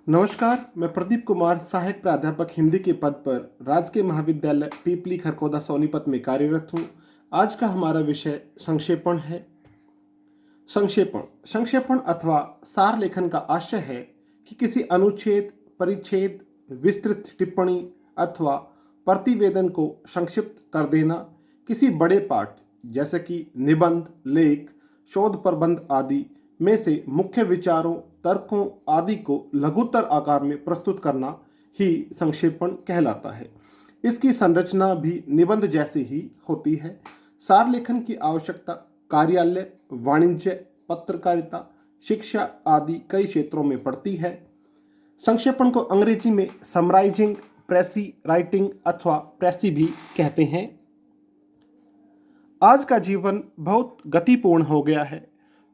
नमस्कार, मैं प्रदीप कुमार सहायक प्राध्यापक हिंदी के पद पर राजकीय महाविद्यालय पीपली खरखोदा सोनीपत में कार्यरत हूँ। आज का हमारा विषय संक्षेपण है। संक्षेपण संक्षेपण अथवा सार लेखन का आशय है कि किसी अनुच्छेद, परिच्छेद, विस्तृत टिप्पणी अथवा प्रतिवेदन को संक्षिप्त कर देना। किसी बड़े पाठ जैसे कि निबंध, लेख, शोध प्रबंध आदि में से मुख्य विचारों, तर्कों आदि को लघुतर आकार में प्रस्तुत करना ही संक्षेपण कहलाता है। इसकी संरचना भी निबंध जैसी ही होती है। सार लेखन की आवश्यकता कार्यालय, वाणिज्य, पत्रकारिता, शिक्षा आदि कई क्षेत्रों में पड़ती है। संक्षेपण को अंग्रेजी में समराइजिंग, प्रेसी राइटिंग अथवा प्रेसी भी कहते हैं। आज का जीवन बहुत गतिपूर्ण हो गया है।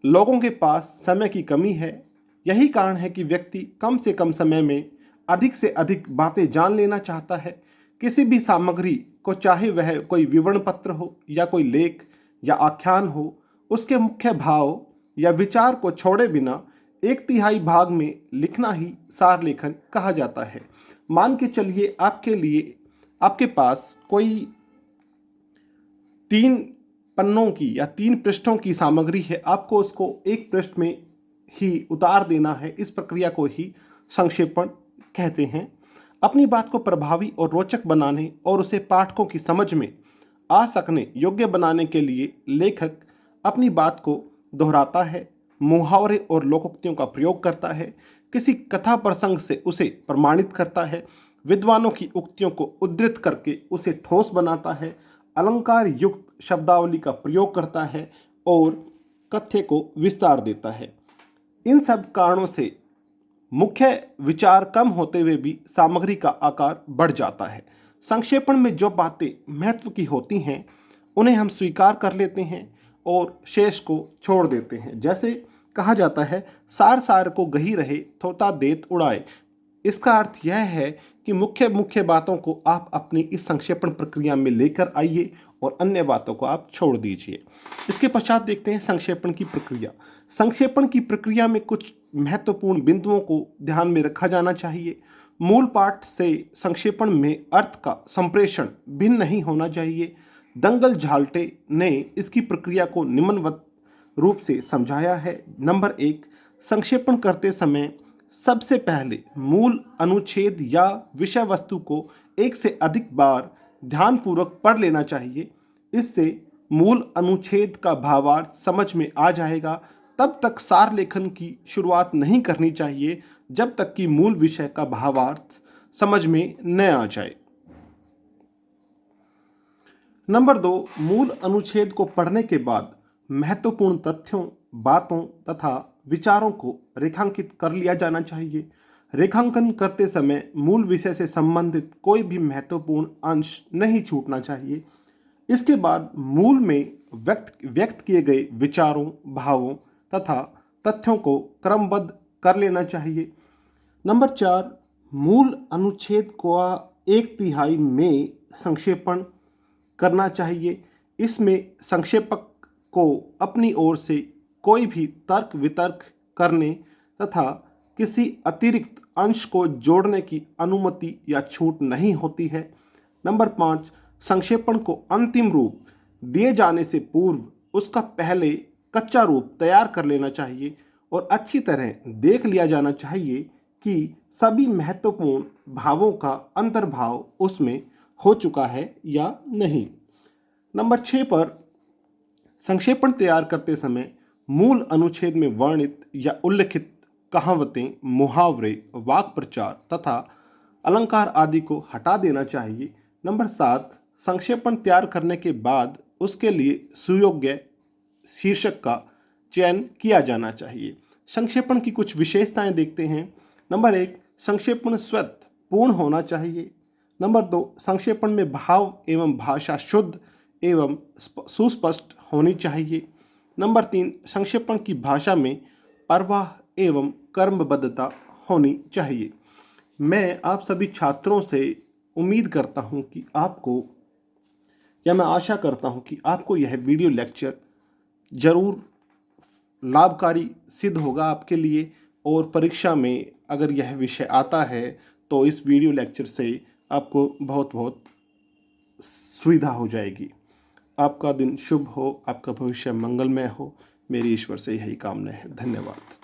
लोगों के पास समय की कमी है। यही कारण है कि व्यक्ति कम से कम समय में अधिक से अधिक बातें जान लेना चाहता है। किसी भी सामग्री को, चाहे वह कोई विवरण पत्र हो या कोई लेख या आख्यान हो, उसके मुख्य भाव या विचार को छोड़े बिना 1/3 भाग में लिखना ही सार लेखन कहा जाता है। मान के चलिए आपके पास कोई 3 पन्नों की या 3 पृष्ठों की सामग्री है। आपको उसको एक पृष्ठ में ही उतार देना है। इस प्रक्रिया को ही संक्षेपण कहते हैं। अपनी बात को प्रभावी और रोचक बनाने और उसे पाठकों की समझ में आ सकने योग्य बनाने के लिए लेखक अपनी बात को दोहराता है, मुहावरे और लोकोक्तियों का प्रयोग करता है, किसी कथा प्रसंग से उसे प्रमाणित करता है, विद्वानों की उक्तियों को उद्धृत करके उसे ठोस बनाता है, अलंकार युक्त शब्दावली का प्रयोग करता है और कथ्य को विस्तार देता है। इन सब कारणों से मुख्य विचार कम होते हुए भी सामग्री का आकार बढ़ जाता है। संक्षेपण में जो बातें महत्व की होती हैं उन्हें हम स्वीकार कर लेते हैं और शेष को छोड़ देते हैं। जैसे कहा जाता है, सार सार को गही रहे, थोता देत उड़ाए। इसका अर्थ यह है कि मुख्य मुख्य बातों को आप अपनी इस संक्षेपण प्रक्रिया में लेकर आइए और अन्य बातों को आप छोड़ दीजिए। इसके पश्चात देखते हैं संक्षेपण की प्रक्रिया। संक्षेपण की प्रक्रिया में कुछ महत्वपूर्ण बिंदुओं को ध्यान में रखा जाना चाहिए। मूल पाठ से संक्षेपण में अर्थ का संप्रेषण भिन्न नहीं होना चाहिए। दंगल झाल्टे ने इसकी प्रक्रिया को निम्नवत रूप से समझाया है। नंबर 1, संक्षेपण करते समय सबसे पहले मूल अनुच्छेद या विषय वस्तु को एक से अधिक बार ध्यानपूर्वक पढ़ लेना चाहिए। इससे मूल अनुच्छेद का भावार्थ समझ में आ जाएगा। तब तक सार लेखन की शुरुआत नहीं करनी चाहिए जब तक कि मूल विषय का भावार्थ समझ में न आ जाए। नंबर 2, मूल अनुच्छेद को पढ़ने के बाद महत्वपूर्ण तथ्यों, बातों तथा विचारों को रेखांकित कर लिया जाना चाहिए। रेखांकन करते समय मूल विषय से संबंधित कोई भी महत्वपूर्ण अंश नहीं छूटना चाहिए। इसके बाद मूल में व्यक्त किए गए विचारों, भावों तथा तथ्यों को क्रमबद्ध कर लेना चाहिए। नंबर 4, मूल अनुच्छेद को 1/3 में संक्षेपण करना चाहिए। इसमें संक्षेपक को अपनी ओर से कोई भी तर्क वितर्क करने तथा किसी अतिरिक्त अंश को जोड़ने की अनुमति या छूट नहीं होती है। नंबर 5, संक्षेपण को अंतिम रूप दिए जाने से पूर्व उसका पहले कच्चा रूप तैयार कर लेना चाहिए और अच्छी तरह देख लिया जाना चाहिए कि सभी महत्वपूर्ण भावों का अंतर्भाव उसमें हो चुका है या नहीं। नंबर 6 पर संक्षेपण तैयार करते समय मूल अनुच्छेद में वर्णित या उल्लिखित कहावतें, मुहावरे, वाक प्रचार तथा अलंकार आदि को हटा देना चाहिए। नंबर 7, संक्षेपण तैयार करने के बाद उसके लिए सुयोग्य शीर्षक का चयन किया जाना चाहिए। संक्षेपण की कुछ विशेषताएं देखते हैं। नंबर 1, संक्षेपण स्वतः पूर्ण होना चाहिए। नंबर 2, संक्षेपण में भाव एवं भाषा शुद्ध एवं सुस्पष्ट होनी चाहिए। नंबर 3, संक्षेपण की भाषा में प्रवाह एवं कर्मबद्धता होनी चाहिए। मैं आप सभी छात्रों से उम्मीद करता हूं कि मैं आशा करता हूं कि आपको यह वीडियो लेक्चर जरूर लाभकारी सिद्ध होगा आपके लिए। और परीक्षा में अगर यह विषय आता है तो इस वीडियो लेक्चर से आपको बहुत बहुत सुविधा हो जाएगी। आपका दिन शुभ हो, आपका भविष्य मंगलमय हो, मेरी ईश्वर से यही कामना है। धन्यवाद।